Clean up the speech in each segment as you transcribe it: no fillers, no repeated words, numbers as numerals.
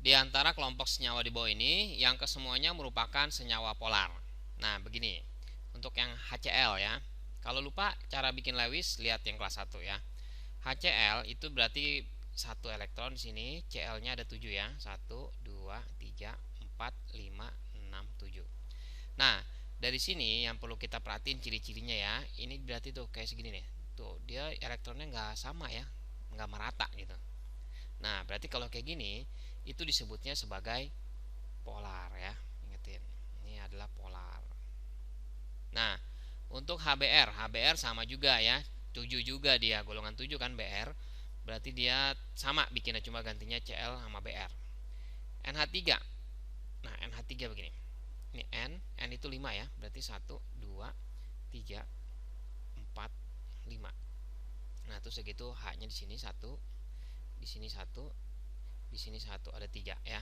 di antara kelompok senyawa di bawah ini yang kesemuanya merupakan senyawa polar. Nah, begini. Untuk yang HCl ya. Kalau lupa cara bikin Lewis, lihat yang kelas 1 ya. HCl itu berarti satu elektron di sini, Cl-nya ada 7 ya. 1 2 3 4 5 6 7. Nah, dari sini yang perlu kita perhatiin ciri-cirinya ya. Ini berarti tuh kayak segini nih. Tuh, dia elektronnya nggak sama ya, nggak merata gitu. Nah, berarti kalau kayak gini itu disebutnya sebagai polar ya. Ingetin, ini adalah polar. Nah, untuk HBr sama juga ya. 7 juga dia, golongan 7 kan Br. Berarti dia sama bikinnya, cuma gantinya Cl sama Br. NH3. Nah, NH3 begini. Ini N itu 5 ya. Berarti 1 2 3 4 5. Nah, terus segitu H-nya di sini 1, di sini 1, di sini 1, ada 3 ya.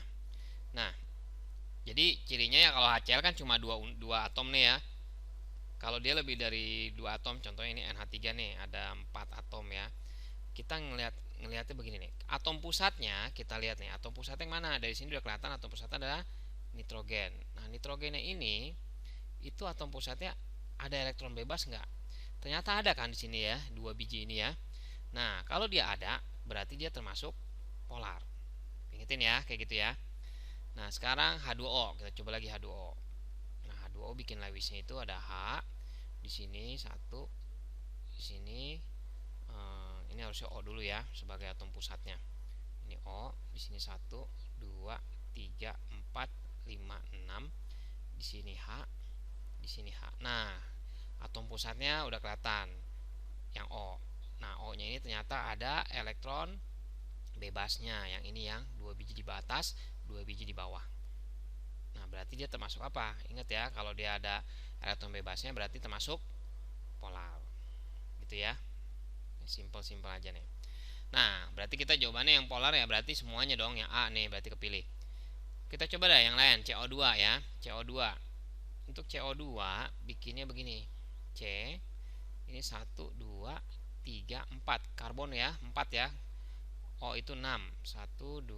Nah, jadi cirinya ya kalau HCl kan cuma 2 atom nih ya. Kalau dia lebih dari 2 atom, contohnya ini NH3 nih, ada 4 atom ya. Kita ngelihatnya begini nih. Atom pusatnya kita lihat nih, atom pusatnya yang mana? Dari sini udah kelihatan atom pusatnya adalah nitrogen. Nah, nitrogennya ini itu atom pusatnya ada elektron bebas nggak? Ternyata ada kan di sini ya, 2 biji ini ya. Nah, kalau dia ada, berarti dia termasuk polar. Ingetin ya, kayak gitu ya. Nah, sekarang H2O, kita coba lagi H2O. Nah, H2O bikin Lewisnya itu ada H di sini 1, di sini ini harusnya O dulu ya sebagai atom pusatnya. Ini O, di sini 1 2 3 4 5 6, di sini H, di sini H. Nah, atom pusatnya udah kelihatan yang O. Nah, O-nya ini ternyata ada elektron bebasnya. Yang ini yang 2 biji di atas, 2 biji di bawah. Nah, berarti dia termasuk apa? Ingat ya, kalau dia ada elektron bebasnya berarti termasuk polar. Gitu ya. Simpel-simpel aja nih. Nah, berarti kita jawabannya yang polar ya, berarti semuanya dong. Yang A nih berarti kepilih. Kita coba dah yang lain, CO2 ya. CO2. Untuk CO2 bikinnya begini. C ini 1 2 3 4 karbon ya, 4 ya. O itu 6. 1 2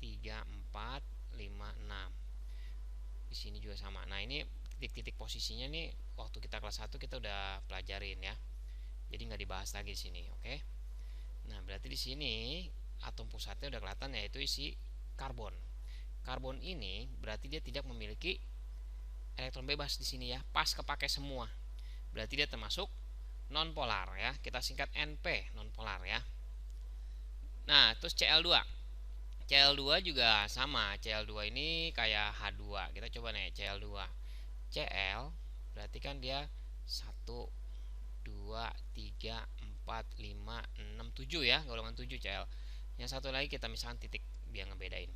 3 4 5 6. Di sini juga sama. Nah, ini titik-titik posisinya nih waktu kita kelas 1 kita udah pelajarin ya. Jadi nggak dibahas lagi di sini, oke? Nah, berarti di sini atom pusatnya udah kelihatan yaitu isi karbon. Karbon ini berarti dia tidak memiliki elektron bebas di sini ya, pas kepake semua. Berarti dia termasuk non polar ya. Kita singkat NP, non polar ya. Nah, terus Cl2. Cl2 juga sama. Cl2 ini kayak H2. Kita coba nih Cl2. Cl berarti kan dia 1 2 3 4 5 6 7 ya, golongan 7 Cl. Yang satu lagi kita misalkan titik biar ngebedain.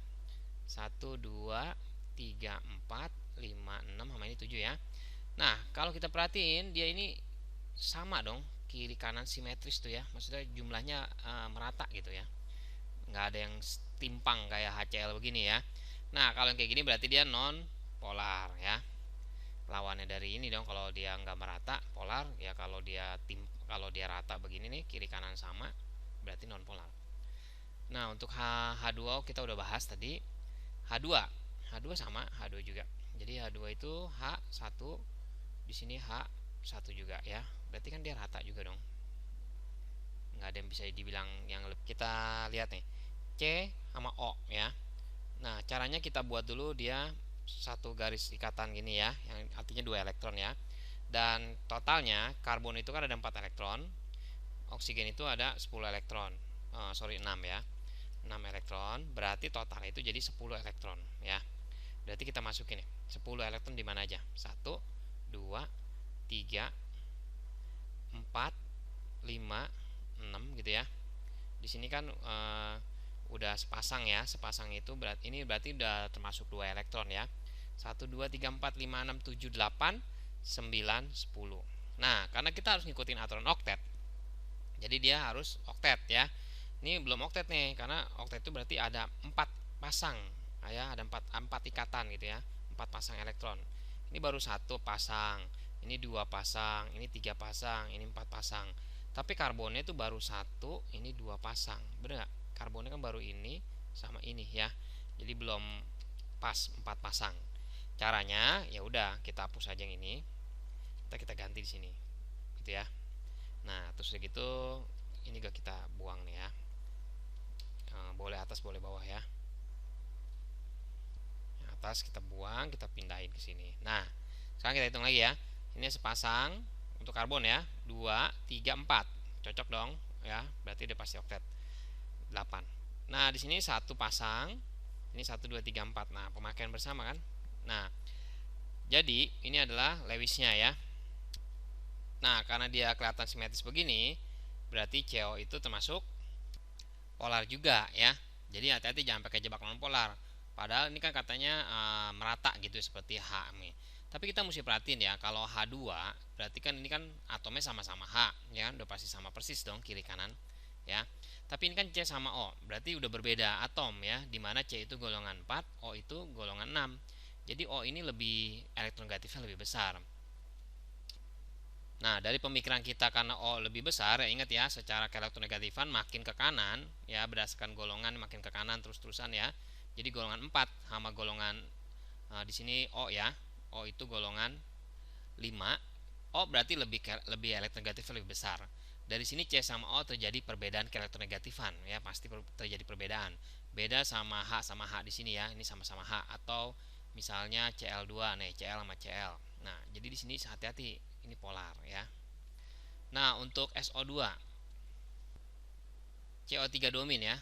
1 2 3 4 5 6 sama ini 7 ya. Nah, kalau kita perhatiin dia ini sama dong, kiri kanan simetris tuh ya. Maksudnya jumlahnya merata gitu ya. Nggak ada yang timpang kayak HCl begini ya. Nah, kalau yang kayak gini berarti dia non polar ya. Lawannya dari ini dong, kalau dia nggak merata polar ya. Kalau dia rata begini nih, kiri kanan sama, berarti non polar. Nah, untuk H2O kita udah bahas tadi. H2 sama, H2 juga. Jadi H2 itu H1, di sini H1 juga ya. Berarti kan dia rata juga dong. Nggak ada yang bisa dibilang yang lebih. Kita lihat nih, C sama O ya. Nah, caranya kita buat dulu dia satu garis ikatan gini ya, yang artinya 2 elektron ya. Dan totalnya karbon itu kan ada 4 elektron, oksigen itu ada 10 elektron. 6 ya. 6 elektron, berarti total itu jadi 10 elektron ya. Berarti kita masukin nih, 10 elektron di mana aja? 1 2 3 4 5 6 gitu ya. Di sini kan udah sepasang ya. Sepasang itu berarti udah termasuk 2 elektron ya. 1 2 3 4 5 6 7 8 9 10. Nah, karena kita harus ngikutin aturan oktet, jadi dia harus oktet ya. Ini belum oktet nih, karena oktet itu berarti ada 4 pasang ya, ada 4 ikatan gitu ya. 4 pasang elektron. Ini baru 1 pasang, ini 2 pasang, ini 3 pasang, ini 4 pasang. Tapi karbonnya itu baru 1, ini 2 pasang. Bener gak? Karbonnya kan baru ini sama ini ya. Jadi belum pas 4 pasang. Caranya ya udah kita hapus aja yang ini. Kita ganti di sini. Gitu ya. Nah, terus gitu ini juga kita buang nih ya. Boleh atas boleh bawah ya. Yang atas kita buang, kita pindahin ke sini. Nah, sekarang kita hitung lagi ya. Ini sepasang untuk karbon ya. 2, 3, 4. Cocok dong ya. Berarti udah pasti oktet. 8. Nah, di sini satu pasang. Ini 1 2 3 4. Nah, pemakaian bersama kan. Nah, jadi ini adalah Lewisnya ya. Nah, karena dia kelihatan simetris begini, berarti CO itu termasuk polar juga ya. Jadi hati-hati jangan pakai jebak non polar. Padahal ini kan katanya merata gitu seperti H nih. Tapi kita mesti perhatiin ya, kalau H2 berarti kan ini kan atomnya sama-sama H ya, udah pasti sama persis dong kiri kanan ya. Tapi ini kan C sama O, berarti udah berbeda atom ya, dimana C itu golongan 4, O itu golongan 6. Jadi O ini lebih elektronegatifnya lebih besar. Nah, dari pemikiran kita karena O lebih besar, ya ingat ya, secara keelektronegatifan makin ke kanan, ya berdasarkan golongan makin ke kanan terus-terusan ya. Jadi golongan 4 sama golongan di sini O ya. O itu golongan 5. O berarti lebih elektronegatif lebih besar. Dari sini C sama O terjadi perbedaan keelektronegatifan ya, pasti terjadi perbedaan. Beda sama H di sini ya. Ini sama-sama H, atau misalnya Cl2 nih, Cl sama Cl. Nah, jadi di sini hati-hati, ini polar ya. Nah, untuk SO2 CO3 2- ya.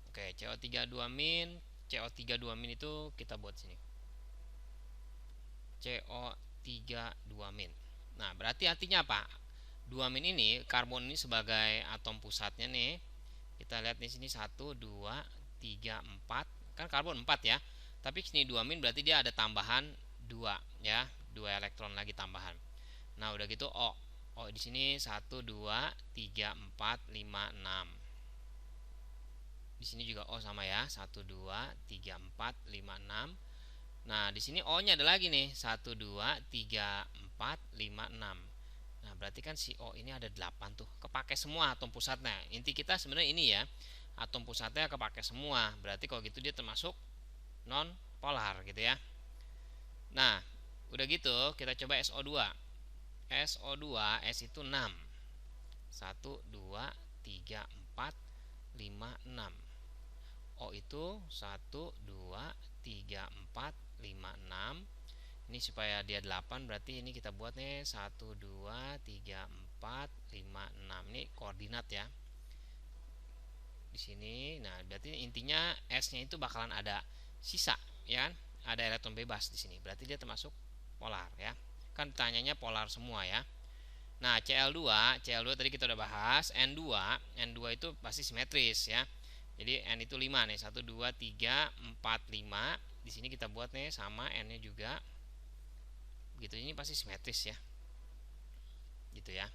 Oke, CO3 2-, CO3 2- itu kita buat sini. CO3 2-. Nah, berarti artinya apa? 2- ini karbon ini sebagai atom pusatnya nih. Kita lihat di sini 1 2 3 4. Kan karbon 4 ya. Tapi sini 2- berarti dia ada tambahan 2 ya, 2 elektron lagi tambahan. Nah, udah gitu O. O di sini 1 2 3 4 5 6. Di sini juga O sama ya, 1 2 3 4 5 6. Nah, di sini O-nya ada lagi nih, 1 2 3 4 5 6. Nah, berarti kan si O ini ada 8 tuh. Kepake semua atom pusatnya. Inti kita sebenarnya ini ya. Atom pusatnya kepake semua. Berarti kalau gitu dia termasuk non polar gitu ya. Nah, udah gitu kita coba SO2. SO2 S itu 6. 1 2 3 4 5 6. O itu 1 2 3 4 5 6. Ini supaya dia 8, berarti ini kita buat nih 1 2 3 4 5 6. Ini koordinat ya. Di sini. Nah, berarti intinya S-nya itu bakalan ada sisa ya kan? Ada elektron bebas di sini. Berarti dia termasuk polar ya. Kan tanyanya polar semua ya. Nah, Cl2 tadi kita udah bahas. N2 itu pasti simetris ya. Jadi N itu 5 nih, 1 2 3 4 5. Di sini kita buat nih sama N-nya juga. Begitu, ini pasti simetris ya. Gitu ya.